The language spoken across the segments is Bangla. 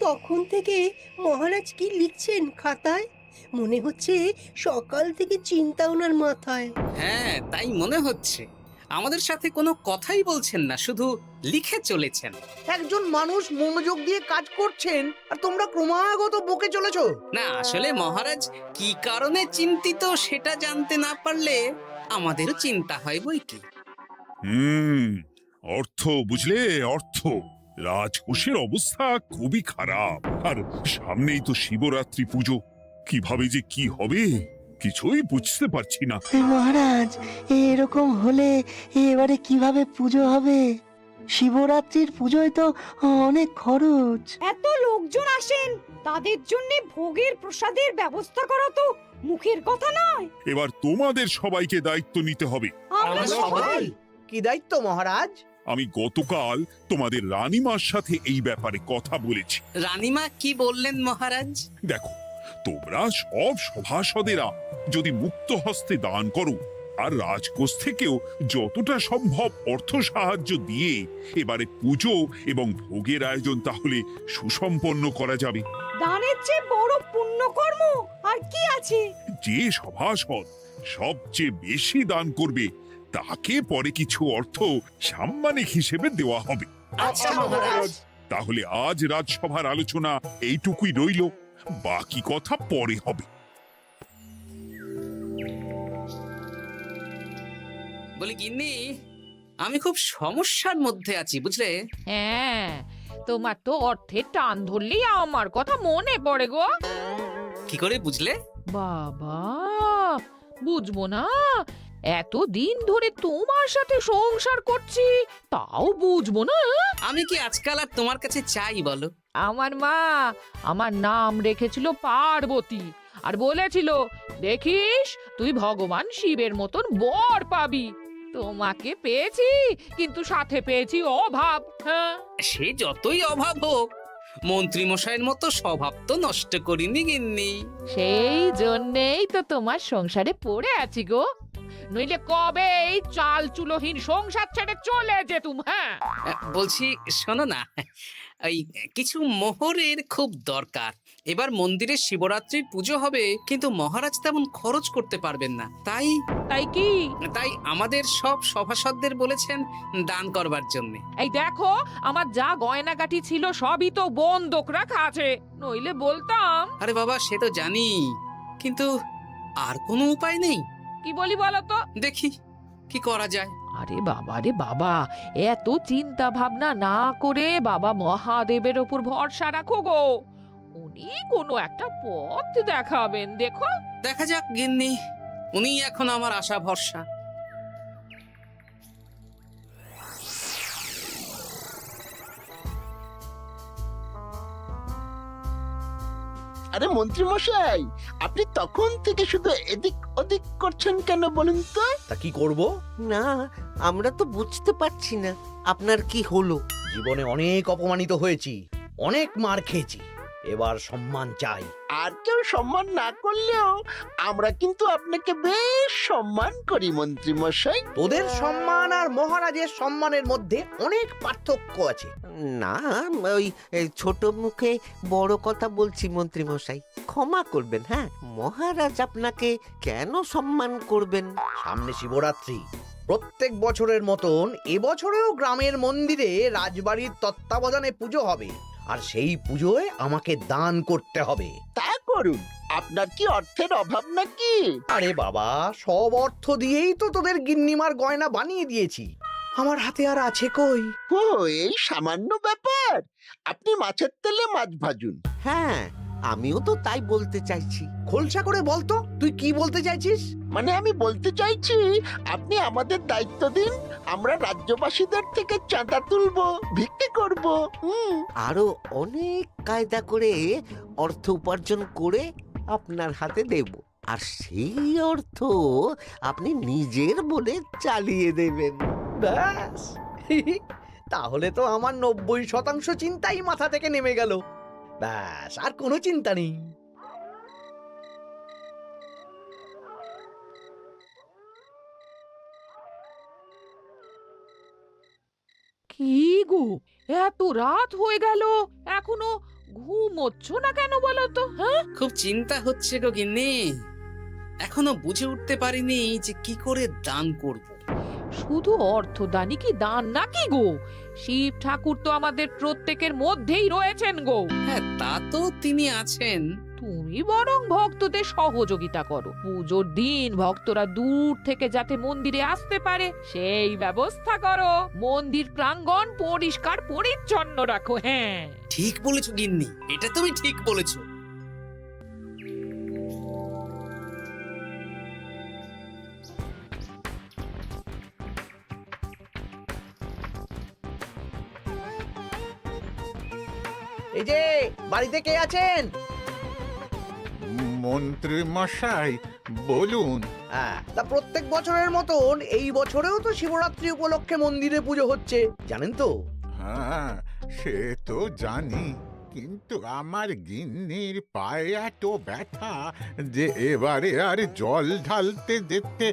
তখন থেকে মহারাজ কি লিখছেন খাতায়? মনে হচ্ছে সকাল থেকে চিন্তা ওনার মাথায়। হ্যাঁ, তাই মনে হচ্ছে। আমাদের সাথে কোনো কথাই বলছেন না, শুধু লিখে চলেছেন। একজন মানুষ মনোযোগ দিয়ে কাজ করছেন আর তোমরা ক্রমাগত বকে চলেছো। না, আসলে মহারাজ কি কারণে চিন্তিত সেটা জানতে না পারলে আমাদেরও চিন্তা হয় বই কি। হুম অর্থ বুঝলে, অর্থ। রাজকোষের অবস্থা খুবই খারাপ, আর সামনেই তো শিবরাত্রি পুজো। কিভাবে যে কি হবে কিছুই বুঝতে পারছি না। মহারাজ, এরকম হলে এবারে কিভাবে পুজো হবে? শিবরাত্রির পুজোয় তো অনেক খরচ। এত লোকজন আসেন, তাদের জন্য ভোগের প্রসাদের ব্যবস্থা করা তো মুখের কথা নয়। এবার তোমাদের সবাইকে দায়িত্ব নিতে হবে। আমরা সবাই। কি দায়িত্ব মহারাজ? আমি গতকাল তোমাদের রানীমার সাথে এই ব্যাপারে কথা বলেছি। রানীমা কি বললেন মহারাজ? দেখো, তোমরা সব সভাসদেরা যদি মুক্ত হস্তে দান করো, আর রাজকোষ থেকেও যতটা সম্ভব অর্থ সাহায্য দিয়ে এবারে পুজো এবং ভোগের আয়োজন তাহলে সুসম্পন্ন করা যাবে। দানের চেয়ে বড় পুণ্যকর্ম আর কি আছে? যে সভাসদ সবচেয়ে বেশি দান করবে তাকে পরে কিছু অর্থ সাম্মানিক হিসেবে দেওয়া হবে। আচ্ছা মহারাজ। তাহলে আজ রাজসভার আলোচনা এইটুকুই রইল, বাকি কথা পরে হবে। বলি গিন্নি, আমি খুব সমস্যার মধ্যে আছি বুঝলে। হ্যাঁ, তোমার তো অর্থের টান ধরলেই আমার কথা মনে পড়ে গো। কি করে বুঝলে? বাবা, বুঝবো না? এতদিন ধরে তোমার সাথে সংসার করছি, তাও বুঝবো না? আমি কি আজকাল আর তোমার কাছে চাই বলো? আমার মা আমার নাম রেখেছিল পার্বতী, আর বলেছিল দেখিস তুই ভগবান শিবের মতন বর পাবি। তোমাকে পেয়েছি, কিন্তু সাথে পেয়েছি অভাব। হ্যাঁ, সে যতই অভাব হোক, মন্ত্রী মশাইয়ের মতো স্বভাব তো নষ্ট করিনি গিন্নি। সেই জন্যেই তো তোমার সংসারে পড়ে আছি গো, নইলে কবে এই চাল চুলোহীন সংসার ছেড়ে চলে যেতুম। হ্যাঁ, বলছি শোনো না, এই কিছু মোহরের খুব দরকার। এবার মন্দিরে শিবরাত্রির পুজো হবে, কিন্তু মহারাজ তেমন খরচ করতে পারবেন না। তাই তাই কি? তাই আমাদের সব সভাসদদের বলেছেন দান করবার জন্য। এই দেখো, আমার যা গয়নাগাটি ছিল সবই তো বন্ধক রাখা আছে, নইলে বলতাম। আরে বাবা, সে তো জানি, কিন্তু আর কোনো উপায় নেই। কি বলি বলো তো? দেখি কি করা যায়। আরে বাবা রে বাবা, এত চিন্তা ভাবনা না করে বাবা মহাদেবের ওপর ভরসা রাখো গো, উনি কোনো একটা পথ দেখাবেন। দেখো, দেখা যাক গিন্নি, উনি এখন আমার আশা ভরসা। আরে মন্ত্রী মশাই, আপনি তখন থেকে শুধু এদিক ওদিক করছেন কেন বলুন তো? তা কি করব? না, আমরা তো বুঝতে পারছি না আপনার কি হলো। জীবনে অনেক অপমানিত হয়েছি, অনেক মার খেয়েছি, এবার সম্মান চাই। আর কেউ সম্মান না করলেও আমরা কিন্তু আপনাকে বেশ সম্মান করি মন্ত্রী মশাই। তোদের সম্মান আর মহারাজের সম্মানের মধ্যে অনেক পার্থক্য আছে। না, ওই এই ছোট মুখে বড় কথা বলছি মন্ত্রী মশাই, ক্ষমা করবেন। হ্যাঁ, মহারাজ আপনাকে কেন সম্মান করবেন? সামনে শিবরাত্রি, প্রত্যেক বছরের মতন এবছরেও গ্রামের মন্দিরে রাজবাড়ির তত্ত্বাবধানে পুজো হবে, আর সেই পুজোয় আমাকে দান করতে হবে। তা করুন, আপনার কি অর্থের অভাব নাকি? আরে বাবা, সব অর্থ দিয়েই তো তোদের গিন্নিমার গয়না বানিয়ে দিয়েছি, আমার হাতে আর আছে কই? ও, এই সামান্য ব্যাপার। আপনি মাছের তেলে মাছ ভাজুন। হ্যাঁ, আমিও তো তাই বলতে চাইছি। খোলসা করে বলতো তুই কি বলতে চাইছিস? মানে আমি বলতে চাইছি, আপনি আমাদের দায়িত্ব দিন, আমরা রাজ্যবাসীদের থেকে চাঁদা তুলবো, ভিক্ষে করব। আরো অনেক কায়দা করে অর্থ উপার্জন করে আপনার হাতে দেব, আর সেই অর্থ আপনি নিজের বলে চালিয়ে দেবেন। ব্যাস, তাহলে তো আমার 90% চিন্তাই মাথা থেকে নেমে গেল। ব্যাস, আর কোনো চিন্তা নেই। কি গো, এত রাত হয়ে গেল, এখনো ঘুমোচ্ছ না কেন বলো তো? হ্যাঁ, খুব চিন্তা হচ্ছে গো গিন্নি, এখনো বুঝে উঠতে পারিনি যে কি করে দান করব। শুধু অর্থদানই কি দান নাকি গো? শিব ঠাকুর তো আমাদের প্রত্যেকের মধ্যেই রয়েছেন গো। হ্যাঁ, তা তো তিনি আছেন। তুমি বরং ভক্তদের সহযোগিতা করো। পুজোর দিন ভক্তরা দূর থেকে যাতে মন্দিরে আসতে পারে সেই ব্যবস্থা করো। মন্দির প্রাঙ্গণ পরিষ্কার পরিচ্ছন্ন রাখো। হ্যাঁ, ঠিক বলেছো গিন্নি, এটা তুমি ঠিক বলেছো। এই যে বাড়িতে কে আছেন? মন্ত্রী মশাই বলুন। হ্যাঁ, তা প্রত্যেক বছরের মতন এই বছরেও তো শিবরাত্রি উপলক্ষে মন্দিরে পুজো হচ্ছে, জানেন তো? হ্যাঁ, সে তো জানি, কিন্তু আমার গিন্নির পায়ে এত ব্যথা যে এবারে আর জল ঢালতে যেতে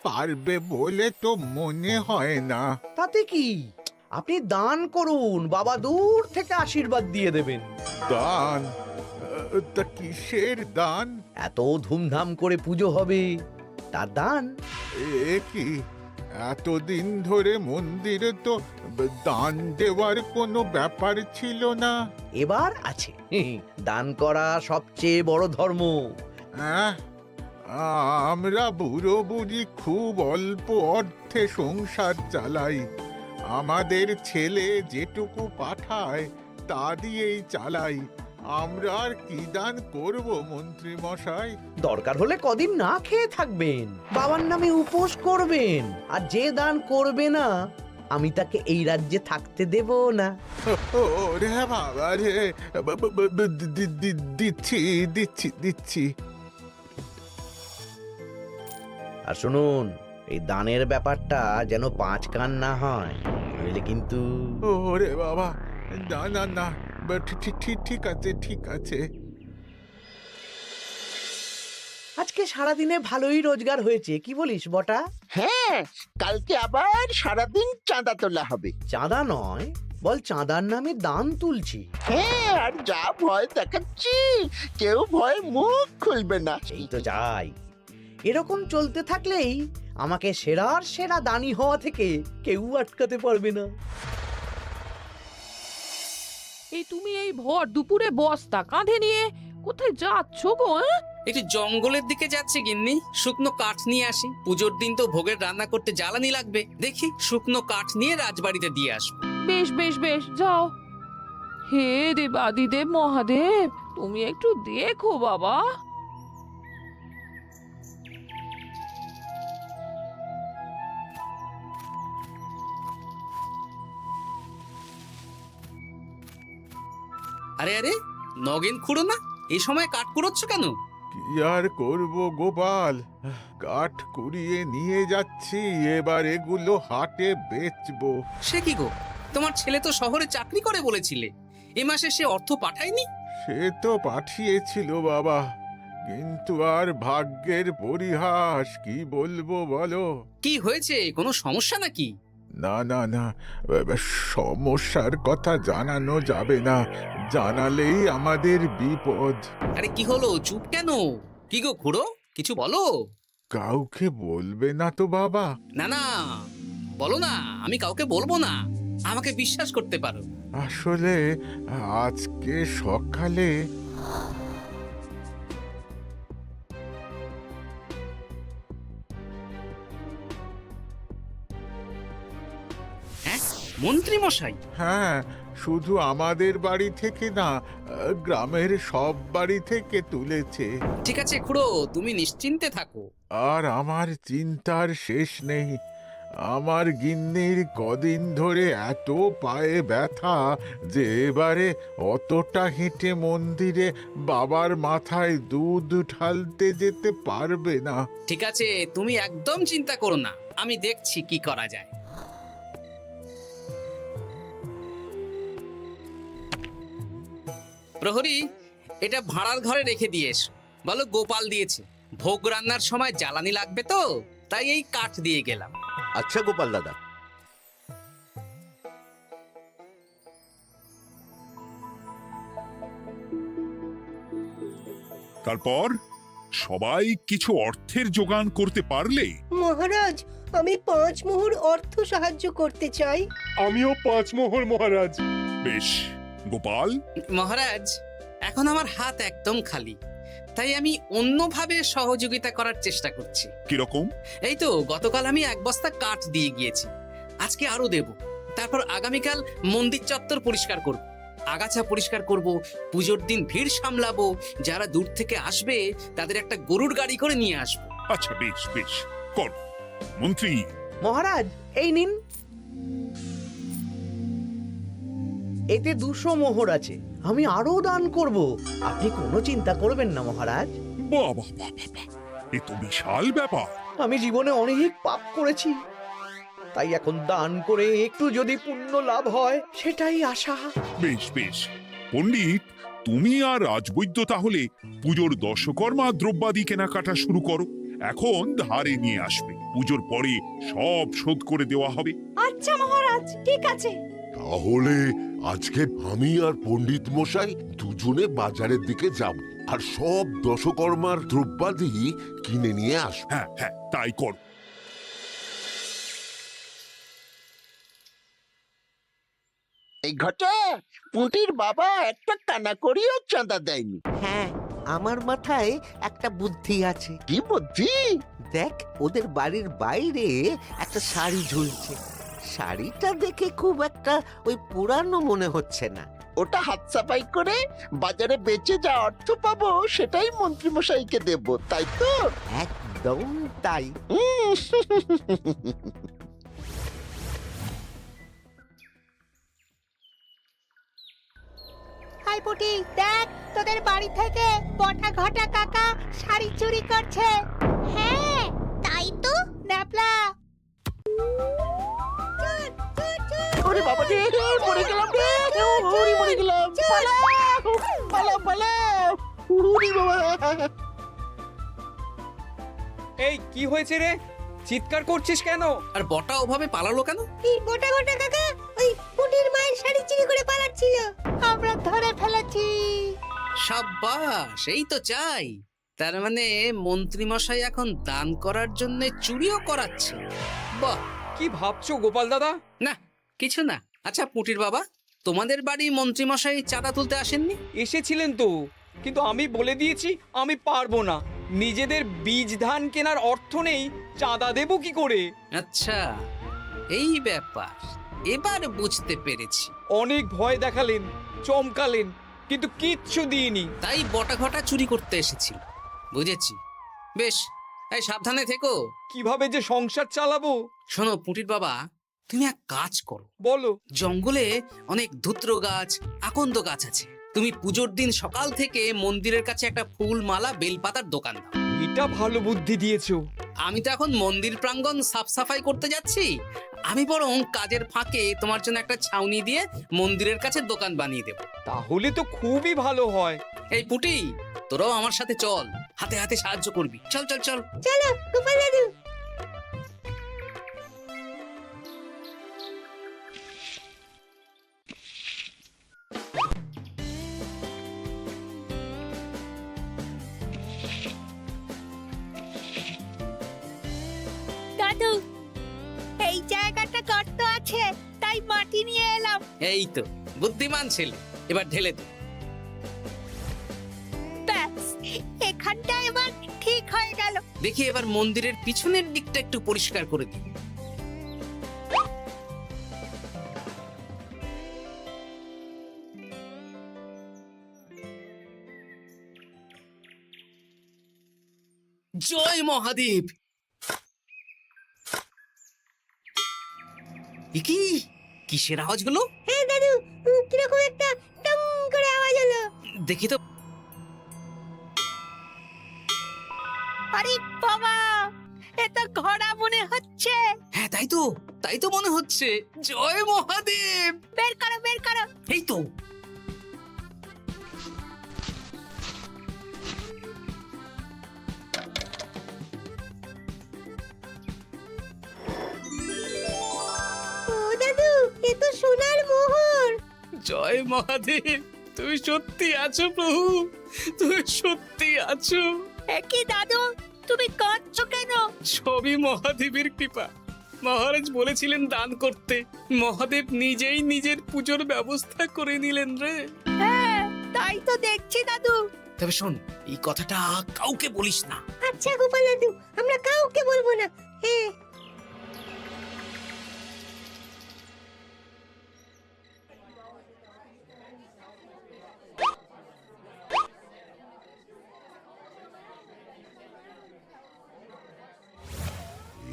পারবে বলে তো মনে হয় না। তাতে কি, আপনি দান করুন, বাবা দূর থেকে আশীর্বাদ দিয়ে দেবেন। দান? তা কিসের দান? এত ধুমধাম করে পুজো হবে, তার দান। এ কি, এতদিন ধরে মন্দিরে তো দান দেওয়ার কোনো ব্যাপার ছিল না। এবার আছে। দান করা সবচেয়ে বড় ধর্ম। আহ, আমরা বুড়ো বুড়ি খুব অল্প অর্থে সংসার চালাই। আমাদের ছেলে যেটুকু পাঠায় তা দিয়েই চালাই। আমরা আর কি দান করব মন্ত্রী মশাই? দরকার হলে কদিন না খেয়ে থাকবেন, বাবার নামে উপোস করবেন, আর যে দান করবে না আমি তাকে এই রাজ্যে থাকতে দেব না। ওরে বাবা রে, দিচ্ছি দিচ্ছি দিচ্ছি। আর শুনুন, এই দানের ব্যাপারটা যেন পাঁচ কান না হয়, নইলে কিন্তু। ওরে বাবা, না না না, ঠিক আছে ঠিক আছে। আজকে সারাদিনে ভালোই রোজগার হয়েছে, কি বলিস বটা? হ্যাঁ, কালকে আবার সারাদিন চাঁদা তোলা হবে। চাঁদা নয়, বল চাঁদার নামে দান তুলছি। হ্যাঁ, আর যা ভয় দেখাচ্ছি, কেউ ভয় মুখ খুলবে না। এই তো যাই, এরকম চলতে থাকলেই আমাকে সেরার সেরা দানি হওয়া থেকে কেউ আটকাতে পারবে না। এই তুমি এই ভর দুপুরে বস্তা কাঁধে নিয়ে কোথায় যাচ্ছ গো? একটু জঙ্গলের দিকে যাচ্ছে গিন্নি, শুকনো কাঠ নিয়ে আসি। পুজোর দিন তো ভোগের রান্না করতে জ্বালানি লাগবে, দেখি শুকনো কাঠ নিয়ে রাজবাড়িতে দিয়ে আসবো। বেশ বেশ বেশ, যাও। হে দেবাদিদেব মহাদেব, তুমি একটু দেখো বাবা। আরে আরে, নগেন খুঁড়ো না, এই সময় কাঠ কুড়োচ্ছ কেন? কি আর করব গোপাল, কাঠ কুড়িয়ে নিয়ে যাচ্ছি, এবার এগুলো হাটে বেচবো। সে কি গো, তোমার ছেলে তো শহরে চাকরি করে বলেছিলে, এ মাসে সে অর্থ পাঠায়নি? সে তো পাঠিয়েছিল বাবা, কিন্তু আর ভাগ্যের পরিহাস, কি বলবো বলো। কি হয়েছে, কোনো সমস্যা নাকি? না না না, সমস্যার কথা জানানো যাবে না, জানালেই আমাদের বিপদ। আরে কি হলো, চুপ কেন? কি গো খুড়ো, কিছু বলো। কাউকে বলবে না তো বাবা? না না, বলো না, আমি কাউকে বলবো না, আমাকে বিশ্বাস করতে পারো। আসলে আজকে সকালে হ্যাঁ, মন্ত্রী মশাই? হ্যাঁ, শুধু আমাদের বাড়ি থেকে না, গ্রামের সব বাড়ি থেকে তুলেছে। ঠিক আছে খুড়ো, তুমি নিশ্চিন্তে থাকো। আর আমার চিন্তার শেষ নেই। আমার গিন্নির কদিন ধরে এত পায়ে ব্যথা যে এবারে অতটা হেঁটে মন্দিরে বাবার মাথায় দুধ ঢালতে যেতে পারবে না। ঠিক আছে, তুমি একদম চিন্তা করো না, আমি দেখছি কি করা যায়। প্রহরী, এটা ভাড়ার ঘরে রেখে দিয়ে এসো। বলো গোপাল দিয়েছে, ভোগ রান্নার সময় জ্বালানি লাগবে তো, তাই এই কাঠ দিয়ে গেলাম। আচ্ছা গোপাল দাদা। তারপর সবাই কিছু অর্থের যোগান করতে পারলে মহারাজ, আমি 5 মোহর অর্থ সাহায্য করতে চাই। আমিও 5 মোহর মহারাজ। বেশ। গোপাল, মহারাজ, এখন আমার হাত একদম খালি, তাই আমি অন্যভাবে সহযোগিতা করার চেষ্টা করছি। কিরকম? এই তো গতকাল আমি 1 বস্তা কাঠ দিয়ে গিয়েছি, আজকে আরো দেব। তারপর আগামীকাল মন্দির চত্বর পরিষ্কার করব, আগাছা পরিষ্কার করব, পুজোর দিন ভিড় সামলাবো, যারা দূর থেকে আসবে তাদের একটা গরুর গাড়ি করে নিয়ে আসবো। আচ্ছা, বেশ বেশ, কর। মন্ত্রী, মহারাজ, এই নিন। এতে 200 মোহর আছে, আমি আরো দান করব। আপনি কোনো চিন্তা করবেন না মহারাজ। বাহ বাহ বাহ বাহ বাহ, এ তো বিশাল ব্যাপার। আমি জীবনে অনেক পাপ করেছি, তাই এখন দান করে একটু যদি পুণ্য লাভ হয় সেটাই আশা। বেশ বেশ। পণ্ডিত, তুমি আর রাজবৈদ্য তাহলে পুজোর দশকর্মা দ্রব্যাদি কেনাকাটা শুরু করো। এখন ধারে নিয়ে আসবে, পুজোর পরে সব শোধ করে দেওয়া হবে। আচ্ছা মহারাজ, ঠিক আছে। তাহলে আজকে আমি আর পণ্ডিত মশাই দুজনে বাজারের দিকে যাব আর সব দশকর্মার দ্রব্যাদি কিনে নিয়ে আসব। হ্যাঁ হ্যাঁ, তাই কর। এই ঘটা পুঁটির বাবা একটা কানা করিও চাঁদা দেয়নি। হ্যাঁ, আমার মাথায় একটা বুদ্ধি আছে। কি বুদ্ধি? দেখ, ওদের বাড়ির বাইরে একটা শাড়ি ঝুলছে। শাড়িটা দেখে খুব একটা ওই পুরানো মনে হচ্ছে না। ওটা হাত সাফাই করে বাজারে বেচে যা অর্থ পাবো সেটাই মন্ত্রী মশাইকে দেব, তাই তো? একদম তাই। হাই পুটি, দেখ তোদের বাড়ি থেকে বটা ঘটা কাকা শাড়ি চুরি করছে। হ্যাঁ, তাই তো। ন্যাপলা, ওরে বাবা রে, মরে গেলাম রে, ওরে মরে গেলাম। পালাও পালাও পালাও, ওরে বাবা। এই কি হয়েছে রে? চিৎকার করছিস কেন? আর বটা ওভাবে পালালো কেন? এই বটা ঘটা কাকা ওই পুটির মায়ের শাড়ি চুরি করে পালাচ্ছিল, আমরা ধরে ফেলেছি। সাব্বাস, এই তো চাই। তার মানে মন্ত্রী মশাই এখন দান করার জন্য চুরিও করাচ্ছে। বাহ! কি ভাবছো গোপাল দাদা? না, কিছু না। আচ্ছা পুটির বাবা, তোমাদের বাড়ি মন্ত্রী মশাই চাঁদা তুলতে আসেননি? এসেছিলেন তো, কিন্তু আমি বলে দিয়েছি আমি পারবো না। নিজেদের বীজ ধান কেনার অর্থ নেই, চাঁদা দেবো কি করে? আচ্ছা, এই ব্যাপার, এবার বুঝতে পেরেছি। অনেক ভয় দেখালেন, চমকালেন, কিন্তু কিচ্ছু দিইনি। তাই বটা ঘটা চুরি করতে এসেছিল, বুঝেছি। বেশ, এই সাবধানে থেকো। কিভাবে যে সংসার চালাবো? শোনো পুটির বাবা, তুমি এক কাজ করো। বলো। জঙ্গলে অনেক ধুত্র গাছ, আকন্দ গাছ আছে। তুমি পুজোর দিন সকাল থেকে মন্দিরের কাছে একটা ফুল মালা বেলপাতার দোকান দাও। এটা ভালো বুদ্ধি দিয়েছো। আমি তো এখন মন্দির প্রাঙ্গণ সাফ সাফাই করতে যাচ্ছি, আমি বরং কাজের ফাঁকে তোমার জন্য একটা ছাউনি দিয়ে মন্দিরের কাছে দোকান বানিয়ে দেব। তাহলে তো খুবই ভালো হয়। এই পুটি, তোরাও আমার সাথে চল, হাতে হাতে সাহায্য করবি। চল চল চল। চলো গোপাল দাদু। দাদু, এই জায়গাটা গর্ত আছে, তাই মাটি নিয়ে এলাম। এই তো বুদ্ধিমান ছেলে, এবার ঢেলে দে। ব্যাস, এখানটা এবার ঠিক হয়ে গেল। দেখি এবার মন্দিরের পিছনের দিকটা একটু পরিষ্কার করে দিই। জয় মহাদেব। কি কিসের আওয়াজ হলো? হ্যাঁ দাদু, কিরকম একটা টং করে আওয়াজ হলো। দেখি তো। আরে বাবা, এটা ঘোড়া মনে হচ্ছে। হ্যাঁ তাই তো মনে হচ্ছে। জয় মহাদেব। বের করো বের করো। এই তো। ও দাদু, এ তো সোনার মোহর। জয় মহাদেব, তুমি সত্যি আছো প্রভু। তুমি সত্যি আছো? কি দাদু, তুমি কাঁদছো কেন? সবই মহাদেবের কৃপা। মহারাজ বলেছিলেন দান করতে, মহাদেব নিজেই নিজের পুজোর ব্যবস্থা করে নিলেন রে। হ্যাঁ, তাই তো দেখছি দাদু। তবে শোন, এই কথাটা কাউকে বলিস না। আচ্ছা গোপাল দাদু, আমরা কাউকে বলবো না। হ্যাঁ।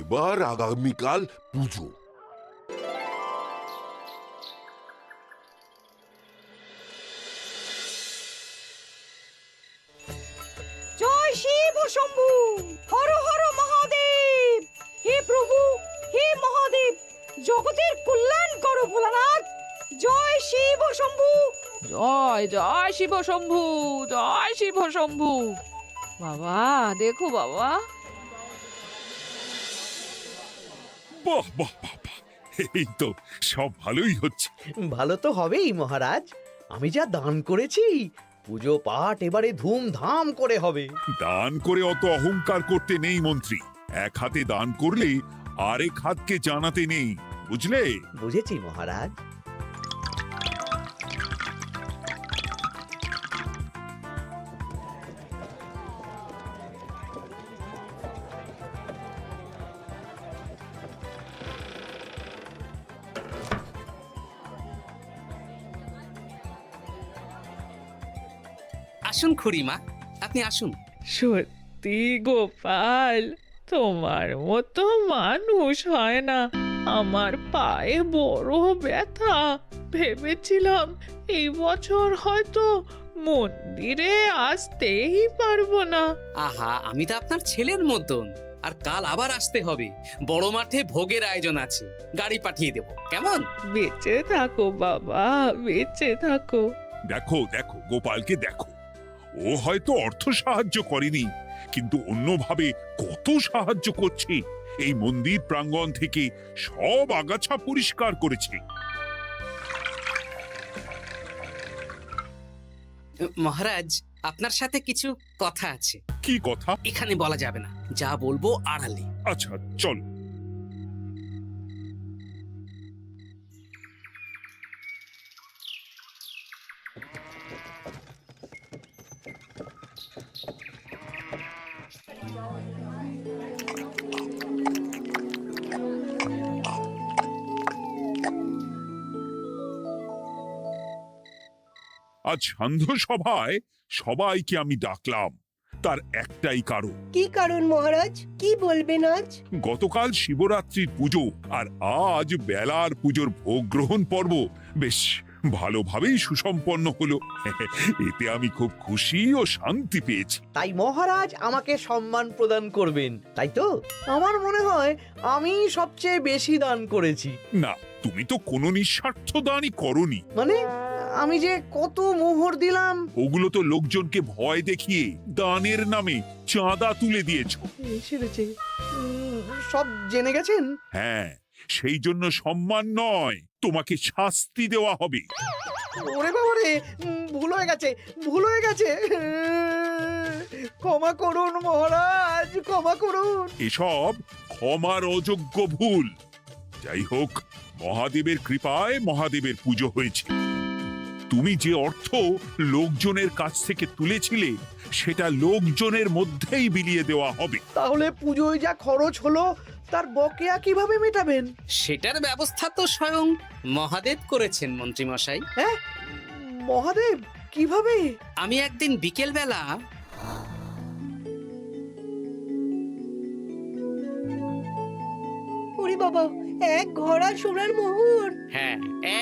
এবার আগামীকাল পুজো। জয় শিব শম্ভু, হর হর মহাদেব। হে প্রভু, হে মহাদেব, জগতের কল্যাণ করো ভোলানাথ। জয় শিব শম্ভু। জয় জয় শিব শম্ভু, জয় শিব শম্ভু। বাবা দেখো বাবা, বাহ বাহ বাহ বাহ, এই তো সব ভালোই হচ্ছে। ভালো তো হবেই মহারাজ। আমি যা দান করেছি, পুজো পাঠ এবারে ধুমধাম করে হবে। দান করে অত অহংকার করতে নেই মন্ত্রী। এক হাতে দান করলে আরেক হাতকে জানাতে নেই, বুঝলে? বুঝেছি মহারাজ। আসুন খুড়িমা, আপনি আসুন। সত্যি গোপাল, তোমার মতো মানুষ হয় না। আমার পায়ে বড় ব্যথা, ভেবেছিলাম এই বছর হয়তো মন্দিরে আসতেই পারবো না। আহা, আমি তো আপনার ছেলের মতন। আর কাল আবার আসতে হবে, বড় মাঠে ভোগের আয়োজন আছে, গাড়ি পাঠিয়ে দেব, কেমন? বেঁচে থাকো বাবা, বেঁচে থাকো। দেখো দেখো গোপালকে দেখো, ও হয়তো অর্থ সাহায্য করেনি, কিন্তু অন্যভাবে কত সাহায্য করছে। এই মন্দির প্রাঙ্গণ থেকে সব আগাছা পরিষ্কার করেছে। মহারাজ, আপনার সাথে কিছু কথা আছে। কি কথা? এখানে বলা যাবে না, যা বলবো আড়ালে। আচ্ছা চল। আজ সান্ধ্য সভায় সবাইকে আমি ডাকলাম, তার একটাই কারণ। কি কারণ মহারাজ? কি বলবেন আজ? গতকাল শিবরাত্রির পুজো আর আজ বেলার পুজোর ভোগ গ্রহণ পর্ব বেশ ভালোভাবেই সুসম্পন্ন হলো। এতে আমি খুব খুশি ও শান্তি পেয়েছি। তাই মহারাজ আমাকে সম্মান প্রদান করবেন, তাই তো? আমার মনে হয় আমি সবচেয়ে বেশি দান করেছি। না, তুমি তো কোনো নিঃস্বার্থ দানই করনি। মানে আমি যে কত মোহর দিলাম। ওগুলো তো লোকজনকে ভয় দেখিয়ে দানের নামে চাঁদা তুলে দিয়েছো। সেরেছে, সব জেনে গেছেন। হ্যাঁ, সেই জন্য সম্মান নয়, তোমাকে শাস্তি দেওয়া হবে। ওরে বাবা রে, ভুল হয়ে গেছে, ভুল হয়ে গেছে। ক্ষমা করুন মহারাজ, ক্ষমা করুন। এসব ক্ষমার অযোগ্য ভুল। যাই হোক, মহাদেবের কৃপায় মহাদেবের পুজো হয়েছে। তুমি যে অর্থ লোকজনের কাছ থেকে তুলেছিলে সেটা লোকজনের মধ্যেই বিলিয়ে দেওয়া হবে। তাহলে পুজোয় যা খরচ হলো তার বকেয়া কিভাবে মেটাবেন? সেটার ব্যবস্থা তো স্বয়ং মহাদেব করেছেন মন্ত্রী মশাই। হ্যাঁ, মহাদেব কিভাবে? আমি একদিন বিকেল বেলা ওরে বাবা, এক ঘোড়া সোনার মোহর। হ্যাঁ,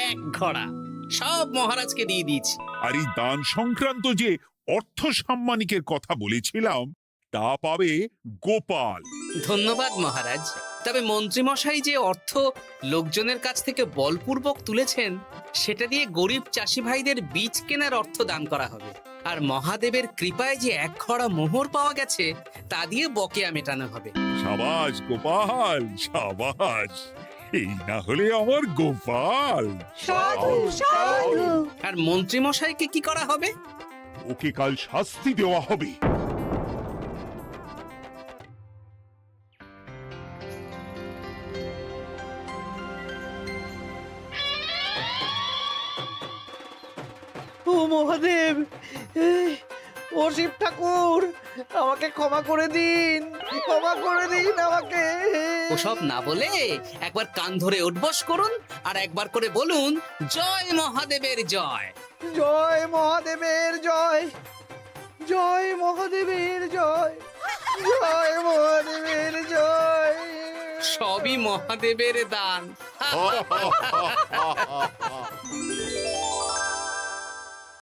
এক ঘোড়া সব মহারাজকে দিয়ে দিয়েছি। আর এই দান সংক্রান্ত যে অর্থ সাম্মানিকের কথা বলেছিলাম তা পাবে গোপাল। ধন্যবাদ মহারাজ। তবে মন্ত্রী মশাই যে অর্থ লোকজনের কাছ থেকে বলপূর্বক তুলেছেন সেটা দিয়ে গরিব চাষি ভাইদের বীজ কেনার অর্থ দান করা হবে। আর মহাদেবের কৃপায় যে এক খড়া মোহর পাওয়া গেছে তা দিয়ে বকেয়া মেটানো হবে। সাবাস গোপাল, সাবাস। এই না হলে আমার গোপাল। সাধু সাধু। আর মন্ত্রী মশাইকে কি করা হবে? ওকে কাল শাস্তি দেওয়া হবে। ও মহাদেব, ও শিব ঠাকুর, আমাকে ক্ষমা করে দিন, ক্ষমা করে দিন আমাকে। ওসব না বলে একবার কান ধরে উঠবস করুন আর একবার করে বলুন জয় মহাদেবের জয়। জয় মহাদেবের জয়, জয় মহাদেবের জয়, জয় মহাদেবের জয়। সবই মহাদেবের দান।